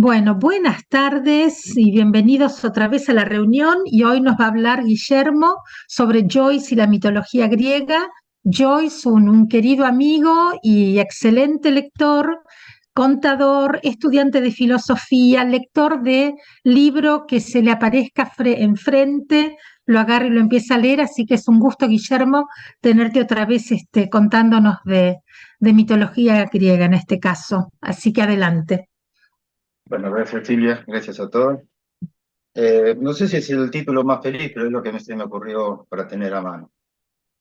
Bueno, buenas tardes y bienvenidos otra vez a la reunión y hoy nos va a hablar Guillermo sobre Joyce y la mitología griega. Joyce, un querido amigo y excelente lector, contador, estudiante de filosofía, lector de libro que se le aparezca enfrente, lo agarra y lo empieza a leer, así que es un gusto, Guillermo, tenerte otra vez contándonos de mitología griega en este caso. Así que adelante. Bueno, gracias Silvia, gracias a todos. No sé si es el título más feliz, pero es lo que se me ocurrió para tener a mano.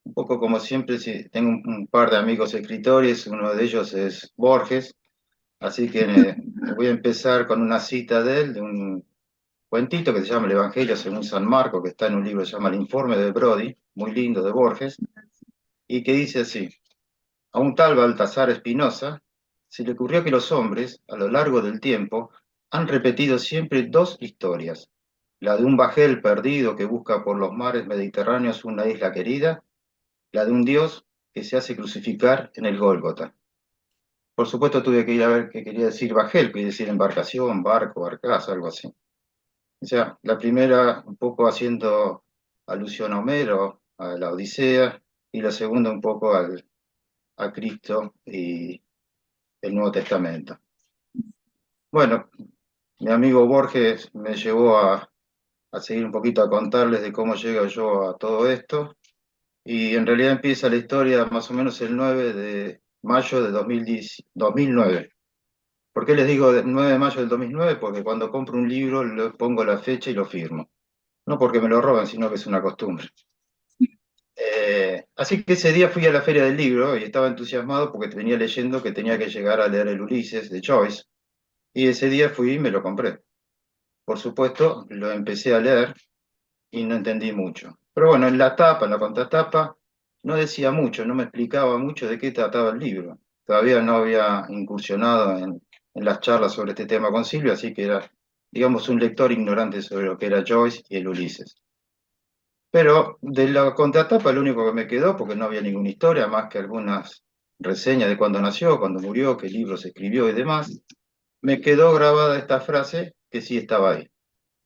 Un poco como siempre, si tengo un par de amigos escritores, uno de ellos es Borges, así que voy a empezar con una cita de él, de un cuentito que se llama El Evangelio según San Marco, que está en un libro que se llama El Informe de Brody, muy lindo de Borges, y que dice así: a un tal Baltasar Espinosa se le ocurrió que los hombres, a lo largo del tiempo, han repetido siempre dos historias: la de un bajel perdido que busca por los mares mediterráneos una isla querida, la de un dios que se hace crucificar en el Gólgota. Por supuesto tuve que ir a ver qué quería decir bajel, quería decir embarcación, barco, barcaza, algo así. O sea, la primera un poco haciendo alusión a Homero, a la Odisea, y la segunda un poco a Cristo y el Nuevo Testamento. Bueno, mi amigo Borges me llevó a seguir un poquito a contarles de cómo llego yo a todo esto, y en realidad empieza la historia más o menos el 9 de mayo de 2010 2009. ¿Por qué les digo 9 de mayo del 2009? Porque cuando compro un libro le pongo la fecha y lo firmo. No porque me lo roban, sino que es una costumbre. Así que ese día fui a la Feria del Libro y estaba entusiasmado porque venía leyendo que tenía que llegar a leer el Ulises de Joyce, y ese día fui y me lo compré. Por supuesto, lo empecé a leer y no entendí mucho. Pero bueno, en la tapa, en la contratapa, no decía mucho, no me explicaba mucho de qué trataba el libro. Todavía no había incursionado en las charlas sobre este tema con Silvia, así que era, digamos, un lector ignorante sobre lo que era Joyce y el Ulises. Pero de la contratapa lo único que me quedó, porque no había ninguna historia más que algunas reseñas de cuándo nació, cuándo murió, qué libros escribió y demás, me quedó grabada esta frase que sí estaba ahí.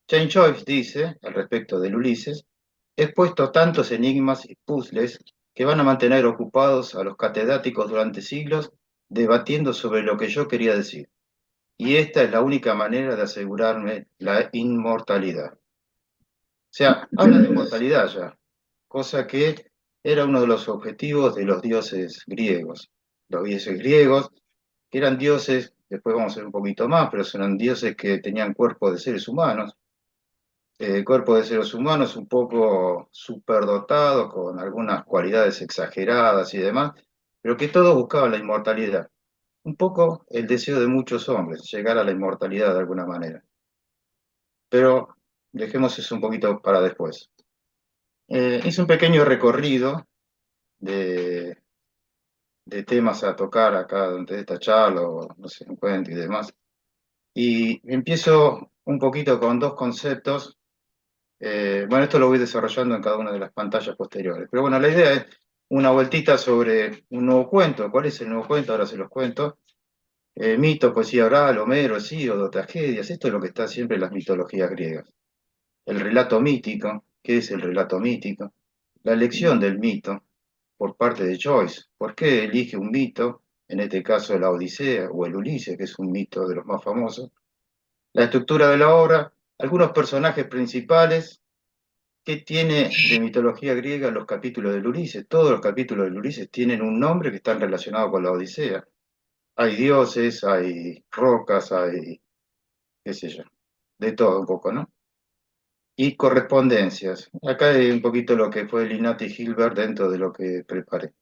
Jane Joyce dice, al respecto del Ulises: he puesto tantos enigmas y puzzles que van a mantener ocupados a los catedráticos durante siglos debatiendo sobre lo que yo quería decir. Y esta es la única manera de asegurarme la inmortalidad. O sea, habla de inmortalidad ya, cosa que era uno de los objetivos de los dioses griegos. Los dioses griegos, que eran dioses, después vamos a ver un poquito más, pero eran dioses que tenían cuerpo de seres humanos, cuerpo de seres humanos un poco superdotado, con algunas cualidades exageradas y demás, pero que todos buscaban la inmortalidad. Un poco el deseo de muchos hombres, llegar a la inmortalidad de alguna manera. Pero dejemos eso un poquito para después. Hice un pequeño recorrido de, de temas a tocar acá durante esta charla, o no sé, encuentro y demás. Y empiezo un poquito con dos conceptos. Bueno, esto lo voy desarrollando en cada una de las pantallas posteriores. Pero bueno, la idea es una vueltita sobre un nuevo cuento. ¿Cuál es el nuevo cuento? Ahora se los cuento. Mito, poesía oral, Homero, Hesíodo, tragedias. Esto es lo que está siempre en las mitologías griegas. El relato mítico. ¿Qué es el relato mítico? La elección del mito por parte de Joyce. ¿Por qué elige un mito? En este caso la Odisea o el Ulises, que es un mito de los más famosos. La estructura de la obra, algunos personajes principales. ¿Qué tiene de mitología griega los capítulos del Ulises? Todos los capítulos del Ulises tienen un nombre que están relacionados con la Odisea. Hay dioses, hay rocas, hay, qué sé yo, de todo un poco, ¿no? Y correspondencias. Acá hay un poquito lo que fue Linati Hilbert dentro de lo que preparé.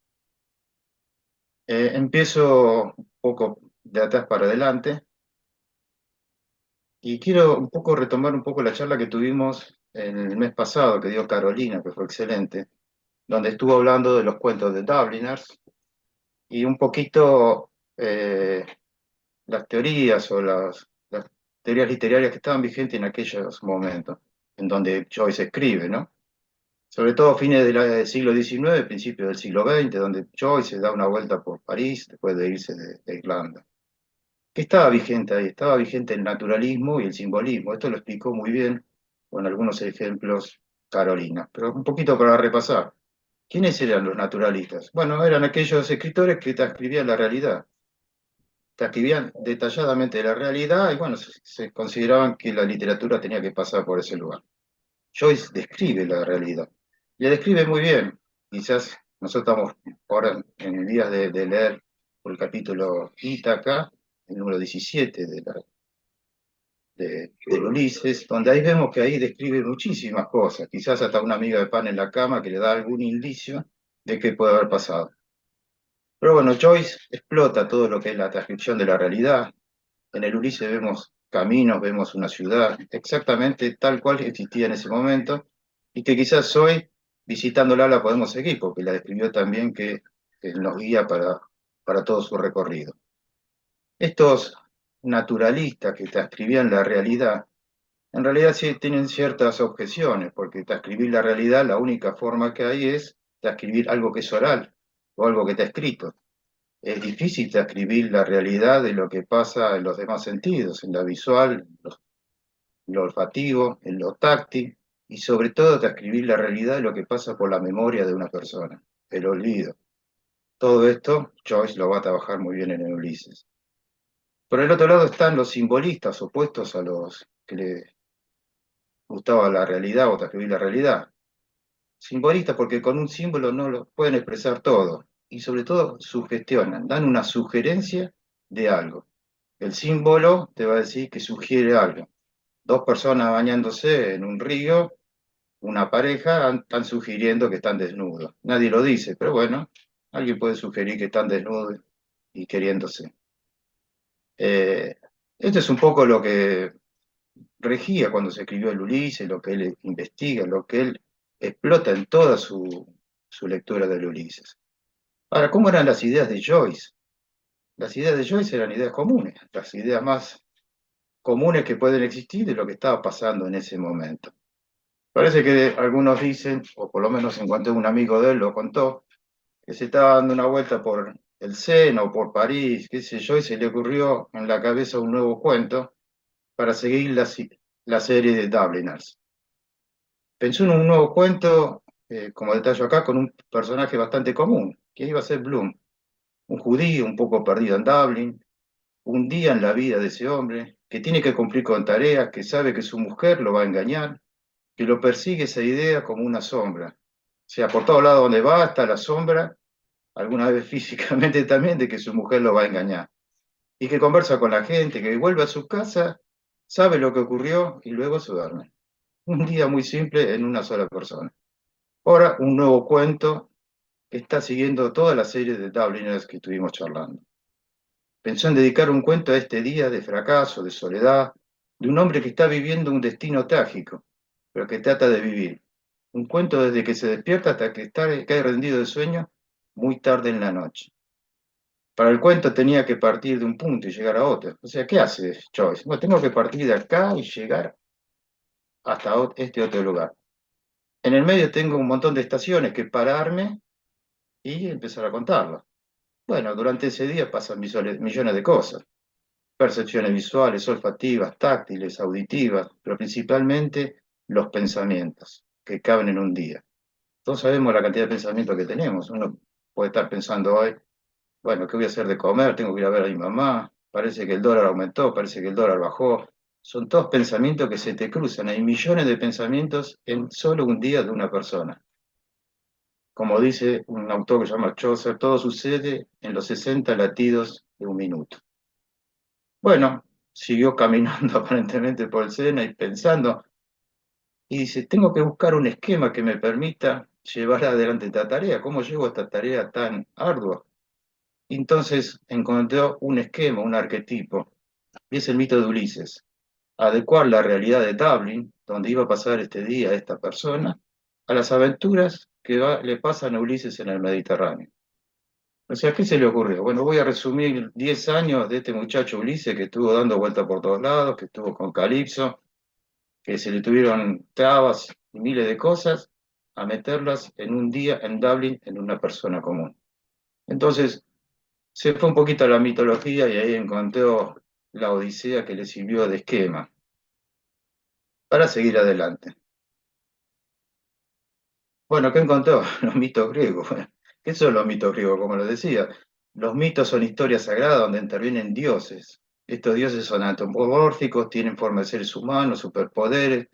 Empiezo un poco de atrás para adelante y quiero un poco retomar un poco la charla que tuvimos el mes pasado, que dio Carolina, que fue excelente, donde estuvo hablando de los cuentos de Dubliners y un poquito las teorías o las teorías literarias que estaban vigentes en aquellos momentos, en donde Joyce escribe, ¿no? Sobre todo a fines del siglo XIX, principios del siglo XX, donde Joyce da una vuelta por París después de irse de Irlanda. que estaba vigente ahí, estaba vigente el naturalismo y el simbolismo. Esto lo explicó muy bien con algunos ejemplos Carolina. Pero un poquito para repasar. ¿Quiénes eran los naturalistas? Bueno, eran aquellos escritores que transcribían la realidad, transcribían detalladamente la realidad y bueno, se consideraban que la literatura tenía que pasar por ese lugar. Joyce describe la realidad, y la describe muy bien. Quizás nosotros estamos ahora en días de leer por el capítulo Ítaca, el número 17 del Ulises, donde ahí vemos que ahí describe muchísimas cosas, quizás hasta una amiga de pan en la cama que le da algún indicio de qué puede haber pasado. Pero bueno, Joyce explota todo lo que es la transcripción de la realidad. En el Ulises vemos caminos, vemos una ciudad, exactamente tal cual existía en ese momento, y que quizás hoy, visitándola, la podemos seguir, porque la describió también que nos guía para todo su recorrido. Estos naturalistas que transcribían la realidad, en realidad sí tienen ciertas objeciones, porque transcribir la realidad, la única forma que hay es transcribir algo que es oral o algo que está escrito. Es difícil transcribir la realidad de lo que pasa en los demás sentidos, en la visual, en lo olfativo, en lo táctil, y sobre todo transcribir la realidad de lo que pasa por la memoria de una persona, el olvido. Todo esto Joyce lo va a trabajar muy bien en el Ulises. Por el otro lado están los simbolistas opuestos a los que les gustaba la realidad o transcribir la realidad. Simbolistas porque con un símbolo no lo pueden expresar todo y sobre todo sugestionan, dan una sugerencia de algo. El símbolo te va a decir que sugiere algo. Dos personas bañándose en un río, una pareja, están sugiriendo que están desnudos. Nadie lo dice, pero bueno, alguien puede sugerir que están desnudos y queriéndose. Eh, Esto es un poco lo que regía cuando se escribió el Ulises, lo que él investiga, lo que él explota en toda su lectura del Ulises. Ahora, ¿cómo eran las ideas de Joyce? Las ideas de Joyce eran ideas comunes, las ideas más comunes que pueden existir de lo que estaba pasando en ese momento. Parece que algunos dicen, o por lo menos encontré un amigo de él, lo contó, que se estaba dando una vuelta por el Sena o por París, qué sé yo, y se le ocurrió en la cabeza un nuevo cuento para seguir la serie de Dubliners. Pensó en un nuevo cuento, como detallo acá, con un personaje bastante común, que iba a ser Bloom, un judío un poco perdido en Dublín, un día en la vida de ese hombre, que tiene que cumplir con tareas, que sabe que su mujer lo va a engañar, que lo persigue esa idea como una sombra. O sea, por todos lados donde va está la sombra, alguna vez físicamente también, de que su mujer lo va a engañar. Y que conversa con la gente, que vuelve a su casa, sabe lo que ocurrió y luego se duerme. Un día muy simple en una sola persona. Ahora, un nuevo cuento que está siguiendo toda la serie de Dubliners que estuvimos charlando. Pensó en dedicar un cuento a este día de fracaso, de soledad, de un hombre que está viviendo un destino trágico, pero que trata de vivir. Un cuento desde que se despierta hasta que cae rendido de sueño muy tarde en la noche. Para el cuento tenía que partir de un punto y llegar a otro. O sea, ¿qué hace Joyce? Bueno, tengo que partir de acá y llegar hasta este otro lugar. En el medio tengo un montón de estaciones que pararme y empezar a contarlas. Bueno, durante ese día pasan millones de cosas. Percepciones visuales, olfativas, táctiles, auditivas, pero principalmente los pensamientos que caben en un día. Todos sabemos la cantidad de pensamientos que tenemos. Uno puede estar pensando hoy, bueno, ¿qué voy a hacer de comer? Tengo que ir a ver a mi mamá. Parece que el dólar aumentó, parece que el dólar bajó. Son todos pensamientos que se te cruzan. Hay millones de pensamientos en solo un día de una persona. Como dice un autor que se llama Chaucer, todo sucede en los 60 latidos de un minuto. Bueno, siguió caminando aparentemente por el Sena y pensando, y dice, tengo que buscar un esquema que me permita llevar adelante esta tarea. ¿Cómo llevo esta tarea tan ardua? Y entonces encontró un esquema, un arquetipo, y es el mito de Ulises. Adecuar la realidad de Dublín, donde iba a pasar este día esta persona, a las aventuras que le pasan a Ulises en el Mediterráneo. O sea, ¿qué se le ocurrió? Bueno, voy a resumir 10 años de este muchacho Ulises que estuvo dando vueltas por todos lados, que estuvo con Calipso, que se le tuvieron trabas y miles de cosas, a meterlas en un día en Dublín en una persona común. Entonces, Se fue un poquito a la mitología y ahí encontró la Odisea que le sirvió de esquema para seguir adelante. Bueno, ¿qué encontró? Los mitos griegos. Bueno, ¿qué son los mitos griegos? Como lo decía, los mitos son historias sagradas donde intervienen dioses. Estos dioses son antropomórficos, tienen forma de seres humanos, superpoderes,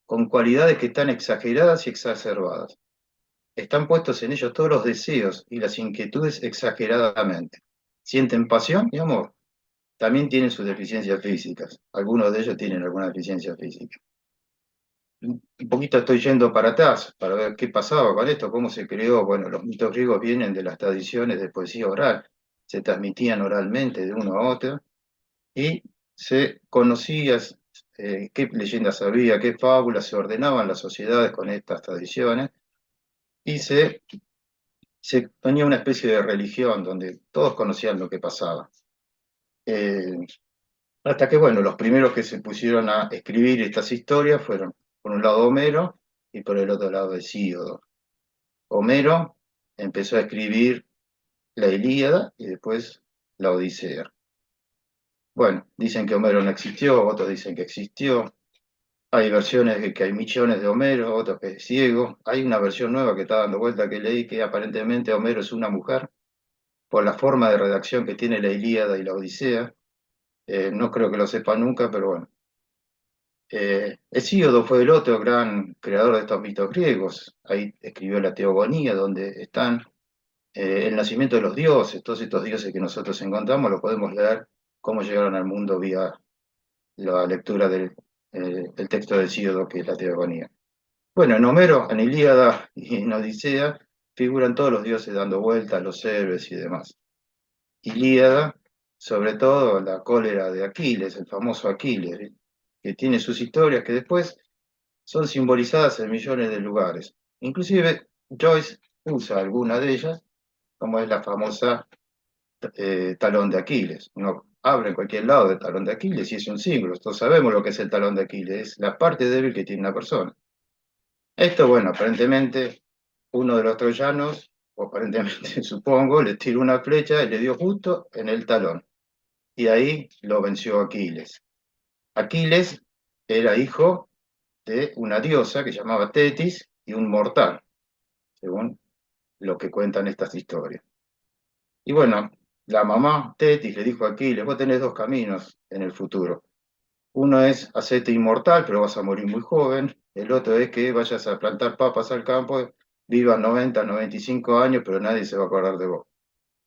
con cualidades que están exageradas y exacerbadas. Están puestos en ellos todos los deseos y las inquietudes exageradamente. Sienten pasión y amor. También tienen sus deficiencias físicas. Algunos de ellos tienen alguna deficiencia física. Un poquito estoy yendo para atrás para ver qué pasaba con esto, cómo se creó. Bueno, los mitos griegos vienen de las tradiciones de poesía oral. Se transmitían oralmente de uno a otro y se conocía qué leyendas había, qué fábulas se ordenaban las sociedades con estas tradiciones y se tenía una especie de religión donde todos conocían lo que pasaba. Eh, Hasta que, bueno, los primeros que se pusieron a escribir estas historias fueron, por un lado, Homero y por el otro lado, Hesíodo. Homero empezó a escribir la Ilíada y después la Odisea. Bueno, dicen que Homero no existió, otros dicen que existió. Hay versiones de que hay millones de Homero, otros que es ciego. Hay una versión nueva que está dando vuelta que leí que aparentemente Homero es una mujer por la forma de redacción que tiene la Ilíada y la Odisea. No creo que lo sepa nunca, pero bueno. Hesíodo fue el otro gran creador de estos mitos griegos. Ahí escribió la Teogonía, donde están el nacimiento de los dioses. Todos estos dioses que nosotros encontramos los podemos leer cómo llegaron al mundo vía la lectura del texto de Hesíodo, que es la Teogonía. Bueno, en Homero, en Ilíada y en Odisea figuran todos los dioses dando vueltas, los héroes y demás. Ilíada, sobre todo la cólera de Aquiles, el famoso Aquiles, ¿sí? Que tiene sus historias que después son simbolizadas en millones de lugares. Inclusive Joyce usa alguna de ellas, como es la famosa talón de Aquiles. Uno abre en cualquier lado del talón de Aquiles y es un símbolo. Todos sabemos lo que es el talón de Aquiles, es la parte débil que tiene una persona. Esto, bueno, aparentemente uno de los troyanos, o aparentemente supongo, le tiró una flecha y le dio justo en el talón. Y ahí lo venció Aquiles. Aquiles era hijo de una diosa que se llamaba Tetis y un mortal, según lo que cuentan estas historias. Y bueno, la mamá Tetis le dijo a Aquiles, vos tenés dos caminos en el futuro. Uno es hacerte inmortal, pero vas a morir muy joven. El otro es que vayas a plantar papas al campo, vivas 90, 95 años, pero nadie se va a acordar de vos.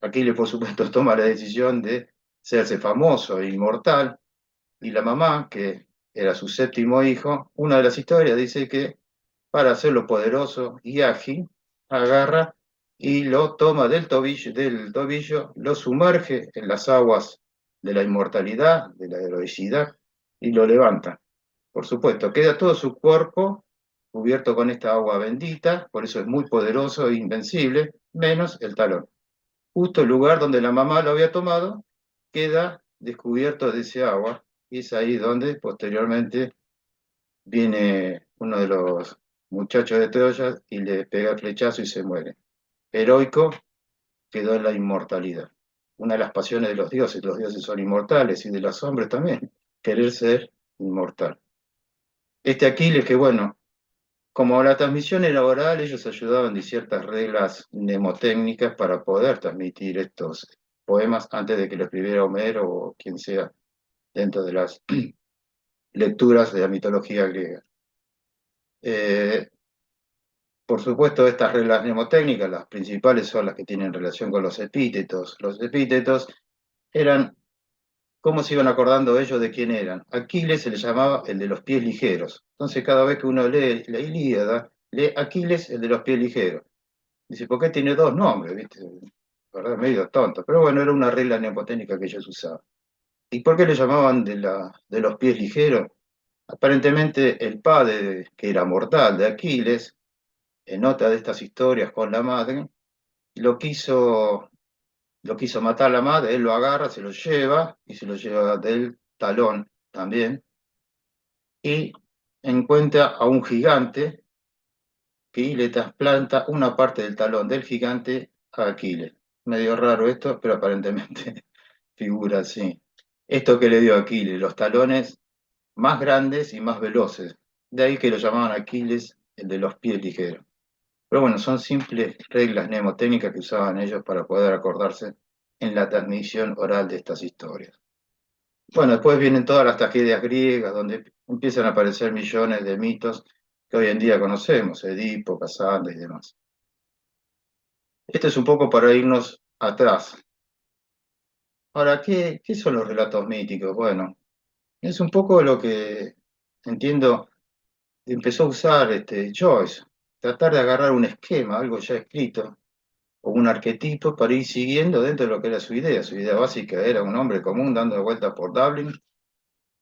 Aquiles, por supuesto, toma la decisión de hacerse famoso e inmortal. Y la mamá, que era su séptimo hijo, una de las historias dice que para hacerlo poderoso y ágil, agarra y lo toma del tobillo, lo sumerge en las aguas de la inmortalidad, de la heroicidad, y lo levanta. Por supuesto, queda todo su cuerpo cubierto con esta agua bendita, por eso es muy poderoso e invencible, menos el talón. Justo el lugar donde la mamá lo había tomado queda descubierto de ese agua, y es ahí donde posteriormente viene uno de los muchachos de Troya y le pega el flechazo y se muere. Heroico quedó en la inmortalidad. Una de las pasiones de los dioses son inmortales y de los hombres también, querer ser inmortal. Este Aquiles que bueno, como la transmisión era oral, ellos ayudaban de ciertas reglas mnemotécnicas para poder transmitir estos poemas antes de que lo escribiera Homero o quien sea dentro de las lecturas de la mitología griega. Eh, Por supuesto, estas reglas mnemotécnicas, las principales son las que tienen relación con los epítetos. Los epítetos eran cómo se iban acordando ellos de quién eran. Aquiles se le llamaba el de los pies ligeros. Entonces, cada vez que uno lee la Ilíada, lee Aquiles, el de los pies ligeros. Dice, ¿por qué tiene dos nombres? ¿Viste? ¿Verdad? Medio tonto. Pero bueno, era una regla mnemotécnica que ellos usaban. ¿Y por qué le llamaban de los pies ligeros? Aparentemente, el padre, que era mortal de Aquiles, en otra de estas historias con la madre, lo quiso, lo quiso matar la madre, él lo agarra, se lo lleva y se lo lleva del talón también, y encuentra a un gigante que le trasplanta una parte del talón del gigante a Aquiles. Medio raro esto, pero aparentemente figura así. Esto que le dio a Aquiles, los talones más grandes y más veloces. De ahí que lo llamaban Aquiles el de los pies ligeros. Pero bueno, son simples reglas mnemotécnicas que usaban ellos para poder acordarse en la transmisión oral de estas historias. Bueno, después vienen todas las tragedias griegas, donde empiezan a aparecer millones de mitos que hoy en día conocemos, Edipo, Casandra y demás. Este es un poco para irnos atrás. Ahora, ¿qué son los relatos míticos? Bueno, es un poco lo que entiendo empezó a usar Joyce, tratar de agarrar un esquema, algo ya escrito, o un arquetipo para ir siguiendo dentro de lo que era su idea. Su idea básica era un hombre común dando vueltas por Dublín,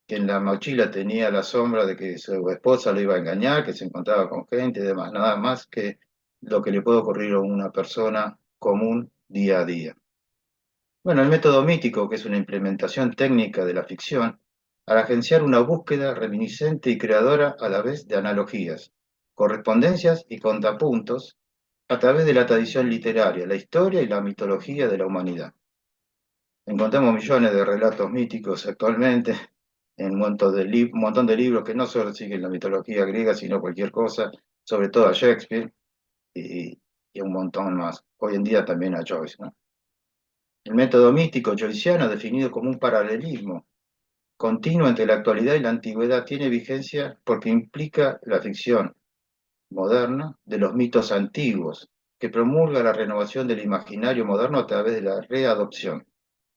que en la mochila tenía la sombra de que su esposa lo iba a engañar, que se encontraba con gente y demás, nada más que lo que le puede ocurrir a una persona común día a día. Bueno, el método mítico, que es una implementación técnica de la ficción, al agenciar una búsqueda reminiscente y creadora a la vez de analogías, correspondencias y contrapuntos a través de la tradición literaria, la historia y la mitología de la humanidad. Encontramos millones de relatos míticos actualmente, en un montón de libros que no solo siguen la mitología griega, sino cualquier cosa, sobre todo a Shakespeare y un montón más. Hoy en día también a Joyce, ¿no? El método místico joyciano, definido como un paralelismo continuo entre la actualidad y la antigüedad, tiene vigencia porque implica la ficción moderna de los mitos antiguos, que promulga la renovación del imaginario moderno a través de la readopción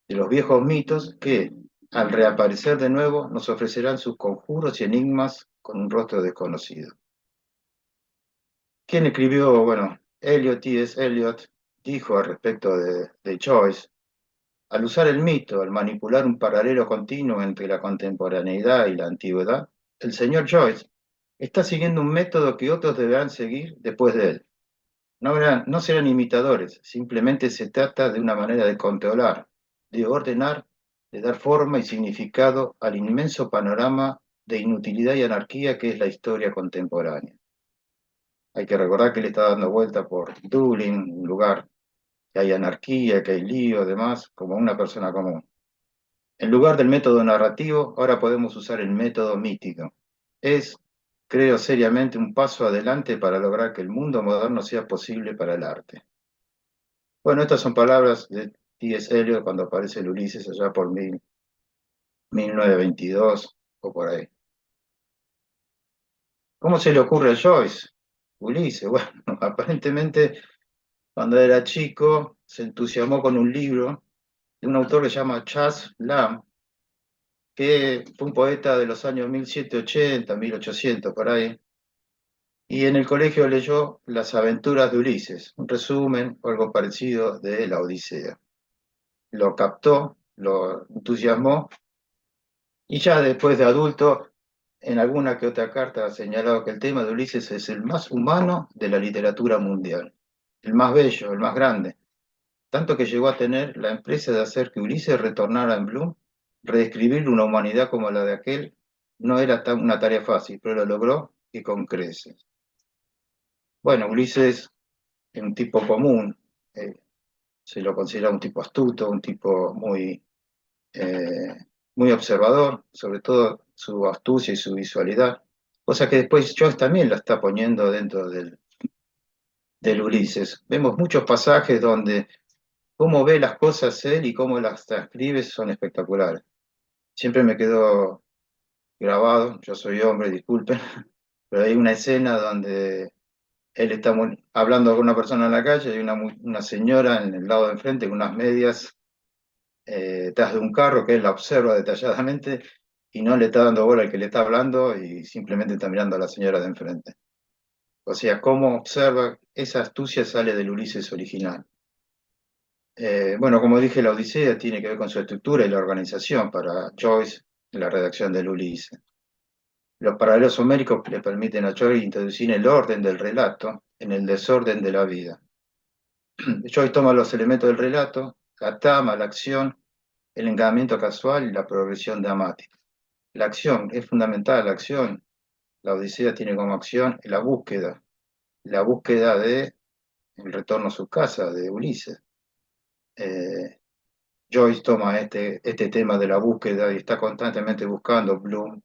de los viejos mitos que, al reaparecer de nuevo, nos ofrecerán sus conjuros y enigmas con un rostro desconocido. ¿Quién escribió? Bueno, T.S. Eliot dijo al respecto de Joyce: al usar el mito, al manipular un paralelo continuo entre la contemporaneidad y la antigüedad, el señor Joyce está siguiendo un método que otros deberán seguir después de él. No serán imitadores, simplemente se trata de una manera de controlar, de ordenar, de dar forma y significado al inmenso panorama de inutilidad y anarquía que es la historia contemporánea. Hay que recordar que él está dando vuelta por Dublín, un lugar que hay anarquía, que hay lío, además, como una persona común. En lugar del método narrativo, ahora podemos usar el método mítico. Es, creo seriamente, un paso adelante para lograr que el mundo moderno sea posible para el arte. Bueno, estas son palabras de T.S. Eliot cuando aparece el Ulises allá por 1922 o por ahí. ¿Cómo se le ocurre a Joyce? Ulises, bueno, aparentemente cuando era chico se entusiasmó con un libro de un autor que se llama Charles Lamb, que fue un poeta de los años 1780, 1800, por ahí, y en el colegio leyó Las aventuras de Ulises, un resumen o algo parecido de la Odisea. Lo captó, lo entusiasmó, y ya después de adulto, en alguna que otra carta ha señalado que el tema de Ulises es el más humano de la literatura mundial, el más bello, el más grande, tanto que llegó a tener la empresa de hacer que Ulises retornara en Bloom, reescribir una humanidad como la de aquel. No era una tarea fácil, pero lo logró y con creces. Bueno, Ulises es un tipo común, eh, se lo considera un tipo astuto, un tipo eh, muy observador, sobre todo su astucia y su visualidad, cosa que después Joyce también la está poniendo dentro del Ulises. Vemos muchos pasajes donde cómo ve las cosas él y cómo las transcribe son espectaculares. Siempre me quedó grabado, yo soy hombre, disculpen, pero hay una escena donde él está hablando con una persona en la calle y una señora en el lado de enfrente con unas medias detrás de un carro que él la observa detalladamente y no le está dando bola al que le está hablando y simplemente está mirando a la señora de enfrente. O sea, cómo observa, esa astucia sale del Ulises original. Bueno, como dije, la Odisea tiene que ver con su estructura y la organización para Joyce en la redacción del Ulises. Los paralelos homéricos le permiten a Joyce introducir el orden del relato en el desorden de la vida. Joyce toma los elementos del relato, la trama, la acción, el encadenamiento casual y la progresión dramática. La acción es fundamental, la acción. La Odisea tiene como acción la búsqueda de el retorno a su casa de Ulises. Eh, Joyce toma este tema de la búsqueda y está constantemente buscando Bloom,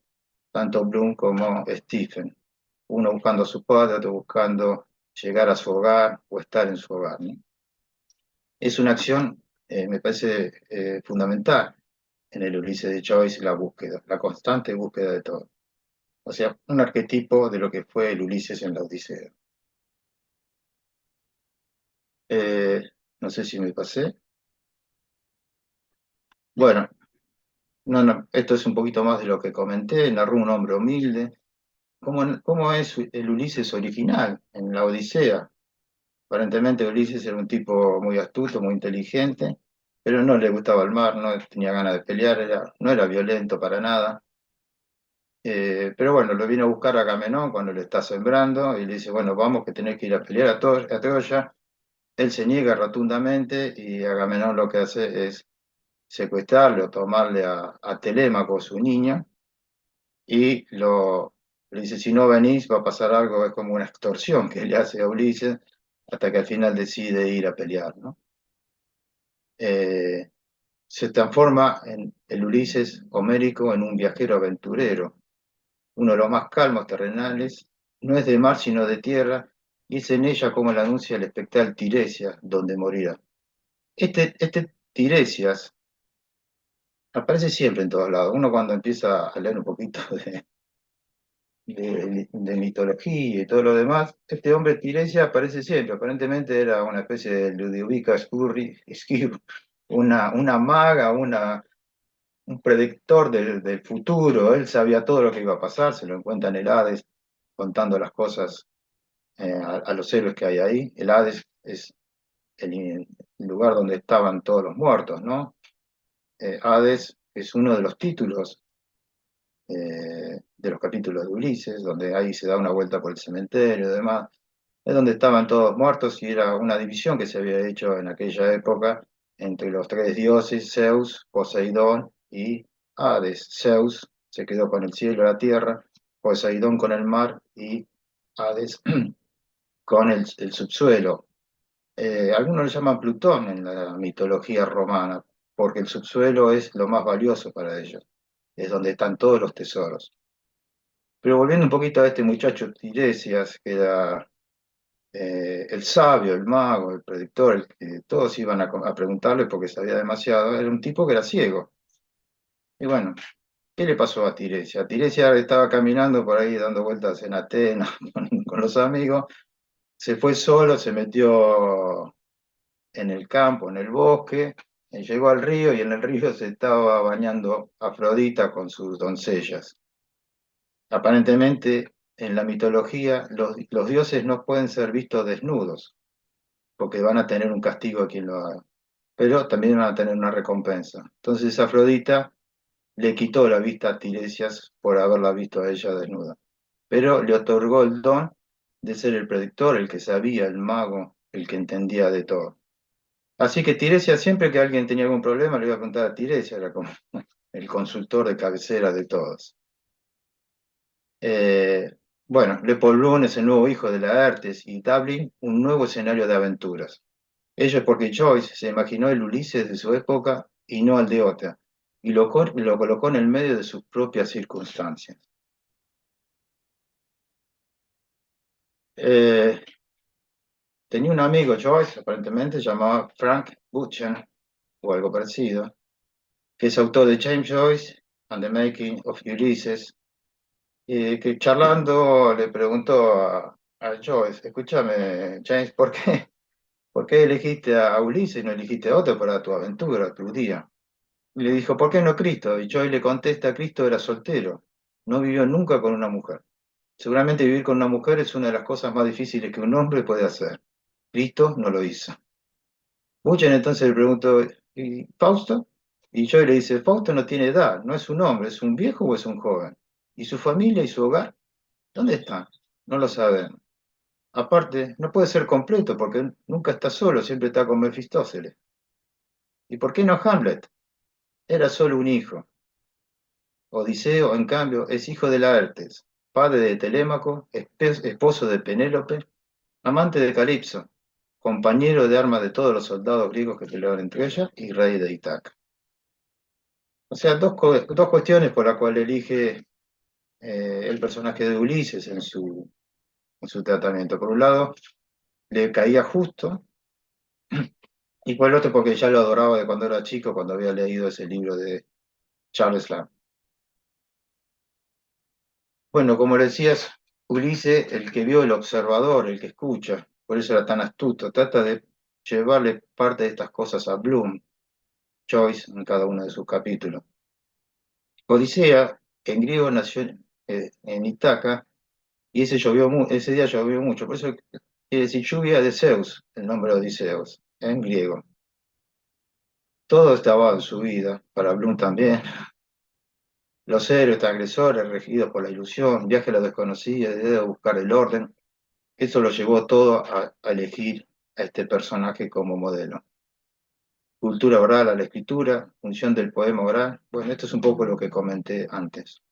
tanto Bloom como Stephen. Uno buscando a su padre, otro buscando llegar a su hogar o estar en su hogar, ¿no? Es una acción, me parece, fundamental en el Ulises de Joyce, la búsqueda, la constante búsqueda de todo. O sea, un arquetipo de lo que fue el Ulises en la Odisea. Eh, no sé si me pasé. Bueno, no, esto es un poquito más de lo que comenté. Narró un hombre humilde. ¿Cómo es el Ulises original en la Odisea? Aparentemente Ulises era un tipo muy astuto, muy inteligente, pero no le gustaba el mar, no tenía ganas de pelear, no era violento para nada. Pero bueno, lo vino a buscar a Agamenón cuando le está sembrando y le dice, bueno, vamos que tenés que ir a pelear a Troya. Él se niega rotundamente y Agamenón lo que hace es secuestrarle o tomarle a Telémaco, su niña, y le dice, si no venís va a pasar algo, es como una extorsión que le hace a Ulises, hasta que al final decide ir a pelear, ¿no? Eh, Se transforma en el Ulises homérico en un viajero aventurero, uno de los más calmos terrenales, no es de mar sino de tierra, y es en ella como le anuncia el espectral Tiresias, donde morirá. Este Tiresias aparece siempre en todos lados. Uno cuando empieza a leer un poquito de mitología y todo lo demás, este hombre Tiresias aparece siempre. Aparentemente era una especie de Ludovica Squibb, una maga, un predictor del futuro. Él sabía todo lo que iba a pasar, se lo encuentra en el Hades, contando las cosas a los héroes que hay ahí. El Hades es el lugar donde estaban todos los muertos, ¿no? Hades es uno de los títulos de los capítulos de Ulises, donde ahí se da una vuelta por el cementerio y demás. Es donde estaban todos muertos y era una división que se había hecho en aquella época entre los tres dioses, Zeus, Poseidón y Hades. Zeus se quedó con el cielo y la tierra, Poseidón con el mar y Hades con el subsuelo. Algunos le llaman Plutón en la mitología romana, porque el subsuelo es lo más valioso para ellos, es donde están todos los tesoros. Pero volviendo un poquito a este muchacho Tiresias, que era el sabio, el mago, el predictor, el que todos iban a preguntarle porque sabía demasiado, era un tipo que era ciego. Y bueno, ¿qué le pasó a Tiresias? Tiresias estaba caminando por ahí dando vueltas en Atenas con los amigos, se fue solo, se metió en el campo, en el bosque, llegó al río y en el río se estaba bañando Afrodita con sus doncellas. Aparentemente, en la mitología, los dioses no pueden ser vistos desnudos, porque van a tener un castigo a quien lo haga, pero también van a tener una recompensa. Entonces Afrodita le quitó la vista a Tiresias por haberla visto a ella desnuda, pero le otorgó el don de ser el predictor, el que sabía, el mago, el que entendía de todo. Así que Tiresias, siempre que alguien tenía algún problema, le iba a preguntar a Tiresias, era como el consultor de cabecera de todos. Eh, bueno, Leopold es el nuevo hijo de Laertes y Dublín un nuevo escenario de aventuras. Ello es porque Joyce se imaginó el Ulises de su época y no al de otra, y lo colocó en el medio de sus propias circunstancias. Eh, Tenía un amigo, Joyce, aparentemente, llamado Frank Butcher, o algo parecido, que es autor de James Joyce and the Making of Ulysses, y que charlando le preguntó a Joyce, escúchame, James, ¿por qué elegiste a Ulises y no elegiste a otro para tu aventura, tu día? Y le dijo, ¿por qué no Cristo? Y Joyce le contesta, Cristo era soltero, no vivió nunca con una mujer. Seguramente vivir con una mujer es una de las cosas más difíciles que un hombre puede hacer. Cristo no lo hizo. Buchen entonces le preguntó, ¿y Fausto? Y Joy le dice, Fausto no tiene edad, no es un hombre, es un viejo o es un joven. ¿Y su familia y su hogar? ¿Dónde están? No lo sabemos. Aparte, no puede ser completo porque nunca está solo, siempre está con Mefistófeles. ¿Y por qué no Hamlet? Era solo un hijo. Odiseo, en cambio, es hijo de Laertes, padre de Telémaco, esposo de Penélope, amante de Calipso. compañero de armas de todos los soldados griegos que peleaban entre ellas y rey de Ítaca. O sea, dos cuestiones por las cuales elige el personaje de Ulises en su tratamiento. Por un lado, le caía justo, y por el otro, porque ya lo adoraba de cuando era chico, cuando había leído ese libro de Charles Lamb. Bueno, como le decías, Ulises, el que vio, el observador, el que escucha, por eso era tan astuto, trata de llevarle parte de estas cosas a Bloom, Joyce, en cada uno de sus capítulos. Odisea, que en griego nació en Ítaca, y ese día llovió mucho, por eso quiere decir lluvia de Zeus, el nombre de Odiseus, en griego. Todo estaba en su vida, para Bloom también. Los héroes transgresores, regidos por la ilusión, viaje a lo desconocido, idea de buscar el orden. Eso lo llevó todo a elegir a este personaje como modelo. Cultura oral a la escritura, función del poema oral. Bueno, esto es un poco lo que comenté antes.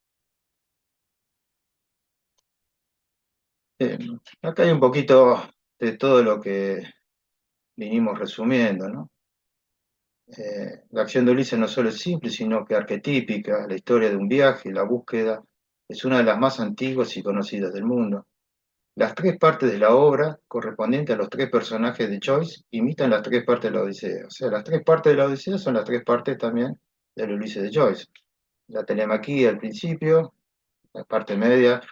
Eh, Acá hay un poquito de todo lo que vinimos resumiendo, ¿no? La acción de Ulises no solo es simple, sino que arquetípica. La historia de un viaje, la búsqueda, es una de las más antiguas y conocidas del mundo. Las tres partes de la obra, correspondientes a los tres personajes de Joyce, imitan las tres partes de la Odisea. O sea, las tres partes de la Odisea son las tres partes también del Ulises de Joyce. La telemaquia al principio, la parte media,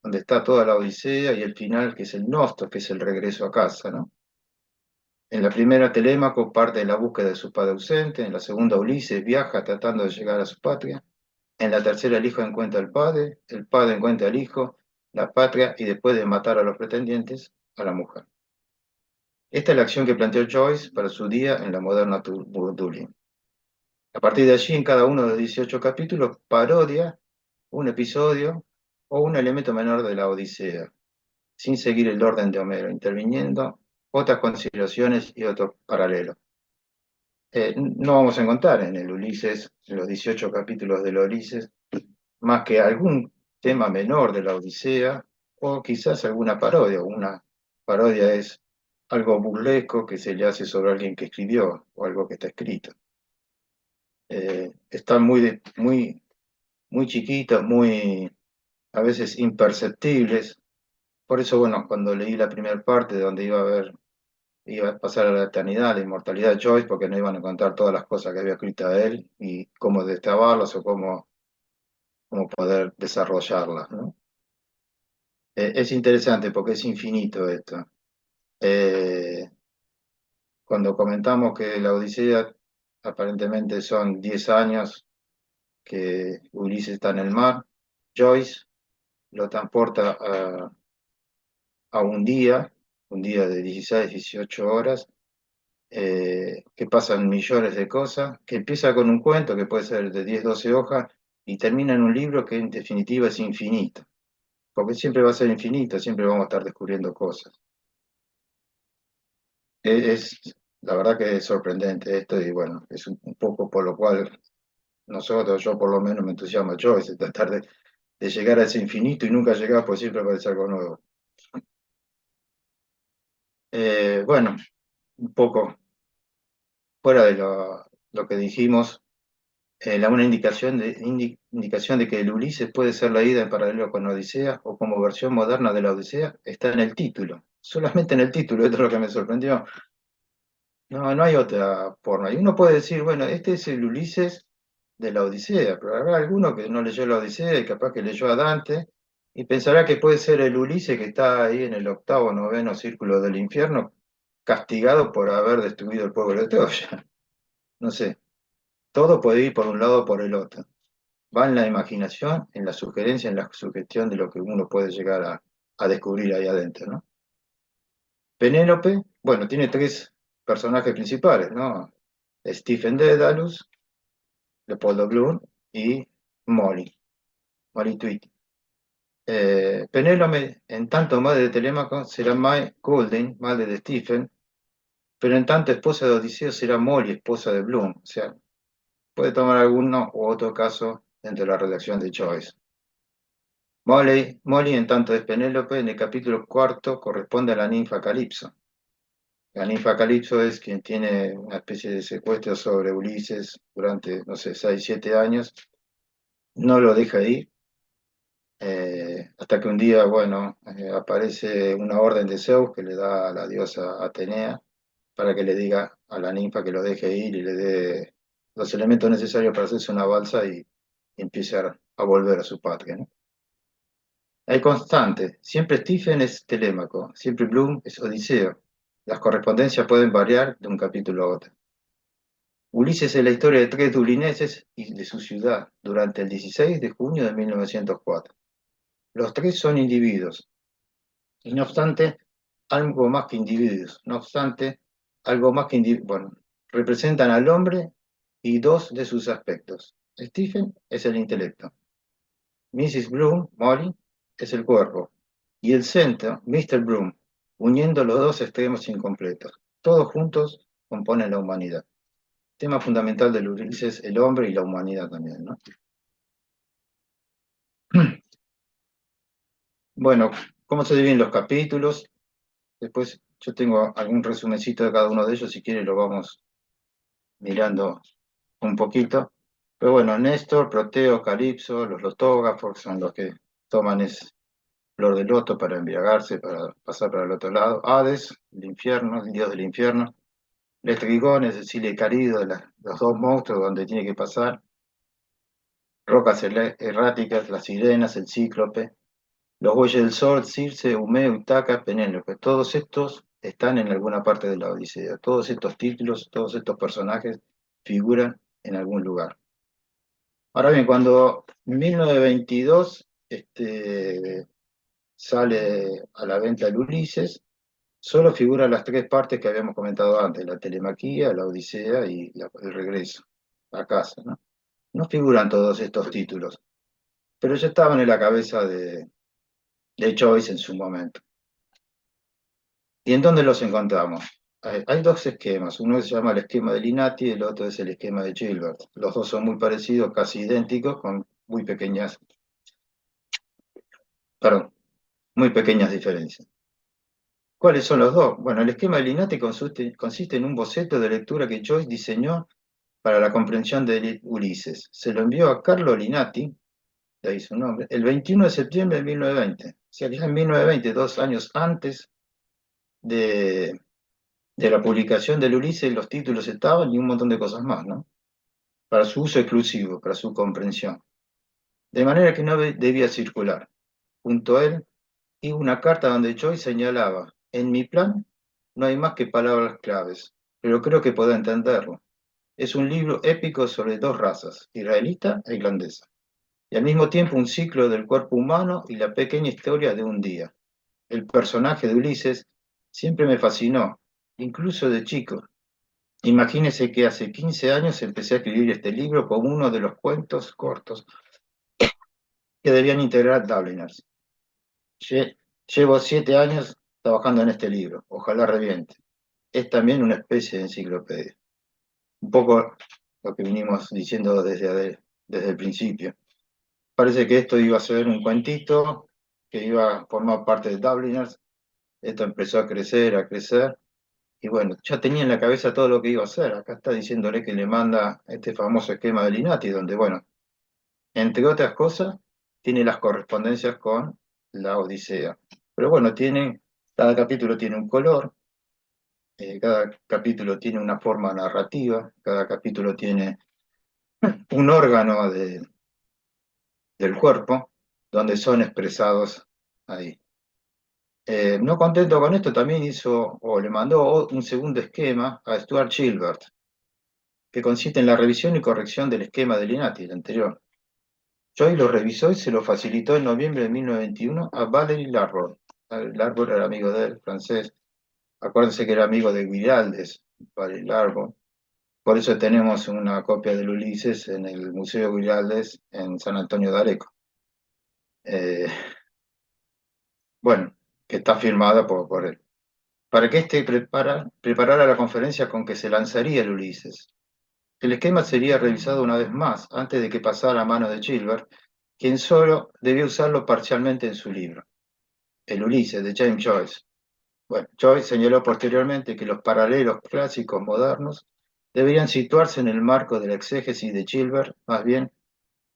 donde está toda la Odisea, y el final, que es el Nostos, que es el regreso a casa, ¿no? En la primera, Telémaco parte de la búsqueda de su padre ausente. En la segunda, Ulises viaja tratando de llegar a su patria. En la tercera, el hijo encuentra al padre, el padre encuentra al hijo, la patria, y después de matar a los pretendientes, a la mujer. Esta es la acción que planteó Joyce para su día en la moderna Dublín. A partir de allí, en cada uno de los 18 capítulos, parodia un episodio o un elemento menor de la Odisea, sin seguir el orden de Homero, interviniendo otras consideraciones y otros paralelos. No vamos a encontrar en el Ulises, en los 18 capítulos del Ulises, más que algún tema menor de la Odisea o quizás alguna parodia. Una parodia es algo burlesco que se le hace sobre alguien que escribió o algo que está escrito. Están muy chiquitos, a veces imperceptibles. Por eso, bueno, cuando leí la primera parte donde iba a pasar a la eternidad, la inmortalidad de Joyce, porque no iban a contar todas las cosas que había escrito a él y cómo destrabarlas o cómo poder desarrollarlas, ¿no? Es interesante porque es infinito esto. Eh, Cuando comentamos que la Odisea aparentemente son 10 años que Ulises está en el mar, Joyce lo transporta a un día de 16, 18 horas, que pasan millones de cosas, que empieza con un cuento que puede ser de 10, 12 hojas y termina en un libro que en definitiva es infinito, porque siempre va a ser infinito, siempre vamos a estar descubriendo cosas. Es, la verdad que es sorprendente esto y bueno, es un poco por lo cual nosotros, yo por lo menos me entusiasma yo, es tratar de llegar a ese infinito y nunca llegar, pues siempre aparece algo nuevo. Bueno, un poco fuera de lo que dijimos, una indicación de que el Ulises puede ser leída en paralelo con Odisea o como versión moderna de la Odisea está en el título, solamente en el título, esto es lo que me sorprendió. No, no hay otra forma. Y uno puede decir, bueno, este es el Ulises de la Odisea, pero habrá alguno que no leyó la Odisea y capaz que leyó a Dante y pensará que puede ser el Ulises que está ahí en el octavo, noveno círculo del infierno, castigado por haber destruido el pueblo de Troya. No sé, todo puede ir por un lado o por el otro. Va en la imaginación, en la sugerencia, en la sugestión de lo que uno puede llegar a descubrir ahí adentro, ¿no? Penélope, bueno, tiene tres personajes principales, ¿no? Stephen Dedalus, Leopoldo Bloom y Molly Tweed. Penélope, en tanto madre de Telémaco, será Mae Golding, madre de Stephen, pero en tanto esposa de Odiseo será Molly, esposa de Bloom. O sea, puede tomar alguno u otro caso dentro de la redacción de Joyce. Molly, en tanto es Penélope, en el capítulo cuarto corresponde a la ninfa Calipso. La ninfa Calipso es quien tiene una especie de secuestro sobre Ulises durante, no sé, 6, 7 años, no lo deja ir, hasta que un día, bueno, aparece una orden de Zeus que le da a la diosa Atenea para que le diga a la ninfa que lo deje ir y le dé los elementos necesarios para hacerse una balsa y empiece a volver a su patria, ¿no? Hay constante, siempre Stephen es Telémaco, siempre Bloom es Odiseo. Las correspondencias pueden variar de un capítulo a otro. Ulises es la historia de tres dublineses y de su ciudad durante el 16 de junio de 1904. Los tres son individuos, y no obstante, algo más que individuos, no obstante, algo más que individuos, bueno, representan al hombre y dos de sus aspectos. Stephen es el intelecto, Mrs. Bloom, Molly, es el cuerpo, y el centro, Mr. Bloom, uniendo los dos extremos incompletos. Todos juntos componen la humanidad. Tema fundamental de Ulises, el hombre y la humanidad también, ¿no? Bueno, ¿cómo se dividen los capítulos? Después yo tengo algún resumencito de cada uno de ellos, si quiere lo vamos mirando un poquito. Pero bueno, Néstor, Proteo, Calipso, los lotógrafos son los que toman flor de loto para embriagarse, para pasar para el otro lado. Hades, el infierno, el dios del infierno. Les Trigones, Cecilia y Carido, los dos monstruos donde tiene que pasar. Rocas erráticas, las sirenas, el cíclope. Los bueyes del sol, Circe, Eumeo, Itaca, Penélope, todos estos están en alguna parte de la Odisea. Todos estos títulos, todos estos personajes figuran en algún lugar. Ahora bien, cuando en 1922 sale a la venta el Ulises, solo figuran las tres partes que habíamos comentado antes, la telemaquia, la Odisea y el regreso a casa, ¿no? No figuran todos estos títulos, pero ya estaban en la cabeza de Joyce en su momento. ¿Y en dónde los encontramos? Hay dos esquemas, uno se llama el esquema de Linati y el otro es el esquema de Gilbert. Los dos son muy parecidos, casi idénticos, con perdón, muy pequeñas diferencias. ¿Cuáles son los dos? Bueno, el esquema de Linati consiste en un boceto de lectura que Joyce diseñó para la comprensión de Ulises. Se lo envió a Carlo Linati, de ahí su nombre, el 21 de septiembre de 1920. O sea, que ya en 1920, 2 años antes de, de la publicación del Ulises, los títulos estaban y un montón de cosas más, ¿no? Para su uso exclusivo, para su comprensión. De manera que no debía circular. Junto a él, y una carta donde Joy señalaba, en mi plan no hay más que palabras claves, pero creo que puedo entenderlo. Es un libro épico sobre dos razas, israelita e irlandesa, y al mismo tiempo un ciclo del cuerpo humano y la pequeña historia de un día. El personaje de Ulises siempre me fascinó, incluso de chico. Imagínese que hace 15 años empecé a escribir este libro como uno de los cuentos cortos que debían integrar Dubliners. Llevo 7 años trabajando en este libro, ojalá reviente. Es también una especie de enciclopedia. Un poco lo que vinimos diciendo desde el principio. Parece que esto iba a ser un cuentito que iba a formar parte de Dubliners. Esto empezó a crecer, y bueno, ya tenía en la cabeza todo lo que iba a hacer. Acá está diciéndole que le manda este famoso esquema de Linati, donde, bueno, entre otras cosas, tiene las correspondencias con la Odisea. Pero bueno, cada capítulo tiene un color, cada capítulo tiene una forma narrativa, cada capítulo tiene un órgano del cuerpo donde son expresados ahí. No contento con esto, también hizo o le mandó un segundo esquema a Stuart Gilbert, que consiste en la revisión y corrección del esquema de Linati, el anterior. Joy lo revisó y se lo facilitó en noviembre de 1921 a Valery Larbour. Larbour era amigo de él, francés. Acuérdense que era amigo de Guiraldes, Valery Larbour. Por eso tenemos una copia del Ulises en el Museo Guiraldes en San Antonio de Areco. Eh, bueno, que está firmada por él. Para que éste preparara la conferencia con que se lanzaría el Ulises. El esquema sería revisado una vez más antes de que pasara a mano de Gilbert, quien solo debía usarlo parcialmente en su libro, El Ulises, de James Joyce. Bueno, Joyce señaló posteriormente que los paralelos clásicos modernos deberían situarse en el marco de la exégesis de Gilbert, más bien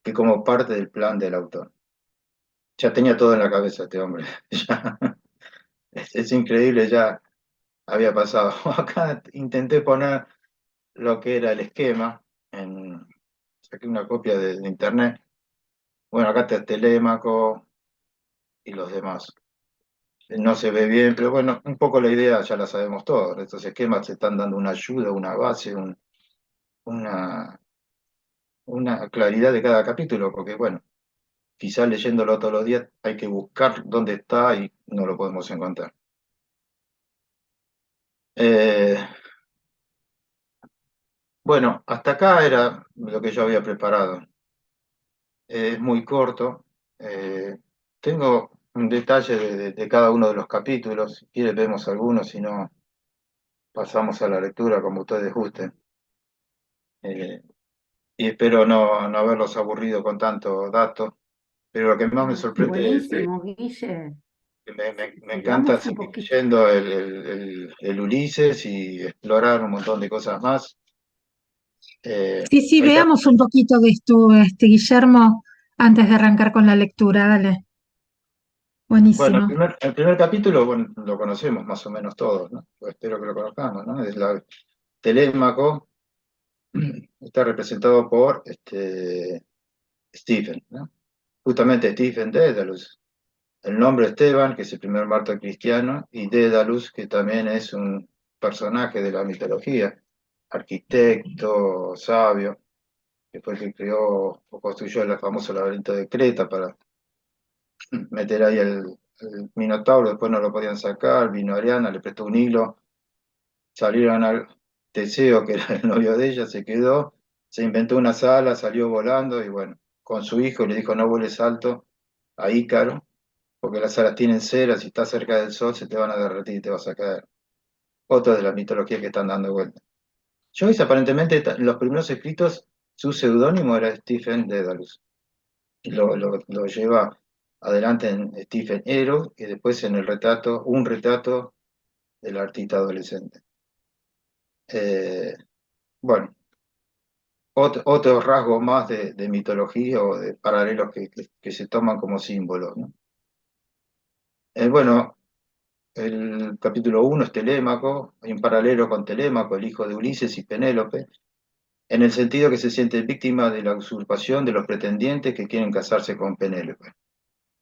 que como parte del plan del autor. Ya tenía todo en la cabeza este hombre. Ya, es increíble, ya había pasado. Acá intenté poner lo que era el esquema, saqué una copia de internet. Bueno, acá está Telémaco y los demás. No se ve bien, pero bueno, un poco la idea ya la sabemos todos. Estos esquemas te están dando una ayuda, una base, una, una claridad de cada capítulo, porque bueno, quizás leyéndolo todos los días hay que buscar dónde está y no lo podemos encontrar. Eh, bueno, hasta acá era lo que yo había preparado. Es muy corto. Eh, tengo un detalle de cada uno de los capítulos. Si quieres vemos algunos, si no pasamos a la lectura como ustedes gusten. Eh, y espero no haberlos aburrido con tanto dato. Pero lo que más me sorprende es Buenísimo, Guille. que me encanta Sigamos un seguir poquito. leyendo el Ulises y explorar un montón de cosas más. Sí, sí, Ahí está. veamos un poquito de esto, Guillermo, antes de arrancar con la lectura, dale. Bueno, Buenísimo. el primer capítulo, bueno, lo conocemos más o menos todos, ¿no? Pues espero que lo conozcamos, ¿no? Es la Telémaco, está representado por Stephen, ¿no? Justamente Stephen Dedalus. El nombre Esteban, que es el primer mártir cristiano, y Dedalus, que también es un personaje de la mitología, arquitecto, sabio, que fue el que creó o construyó el famoso laberinto de Creta para meter ahí el Minotauro, después no lo podían sacar, vino Ariana, le prestó un hilo, salieron al Teseo, que era el novio de ella, se quedó, se inventó una sala, salió volando y bueno, con su hijo le dijo no vueles alto a Ícaro, porque las alas tienen cera, si estás cerca del sol se te van a derretir y te vas a caer. Otra de las mitologías que están dando vuelta. Joyce aparentemente en los primeros escritos su seudónimo era Stephen Dedalus. Y lo lleva adelante en Stephen Ero y después en el retrato, un retrato del artista adolescente. Eh, bueno, otro rasgo más de mitología o de paralelos que se toman como símbolos, ¿no? Bueno, el capítulo 1 es Telémaco, hay un paralelo con Telémaco, el hijo de Ulises y Penélope, en el sentido que se siente víctima de la usurpación de los pretendientes que quieren casarse con Penélope.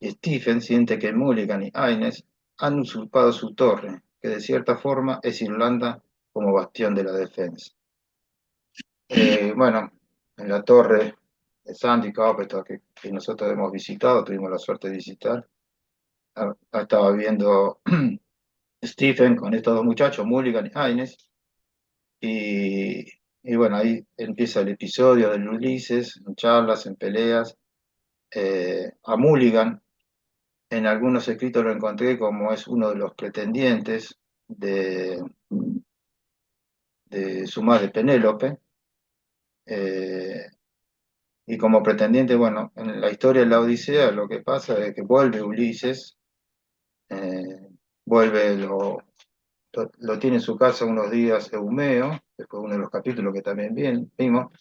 Y Stephen siente que Mulligan y Innes han usurpado su torre, que de cierta forma es Irlanda como bastión de la defensa. Bueno, en la torre de Sandicap, esta que nosotros hemos visitado, tuvimos la suerte de visitar, estaba viendo Stephen con estos dos muchachos, Mulligan y Innes, y bueno, ahí empieza el episodio del Ulises, en charlas, en peleas. A Mulligan, en algunos escritos lo encontré como es uno de los pretendientes de su madre Penélope. eh, y como pretendiente, bueno, en la historia de la Odisea lo que pasa es que vuelve Ulises, eh, vuelve, lo tiene en su casa unos días Eumeo, que fue uno de los capítulos que también vimos,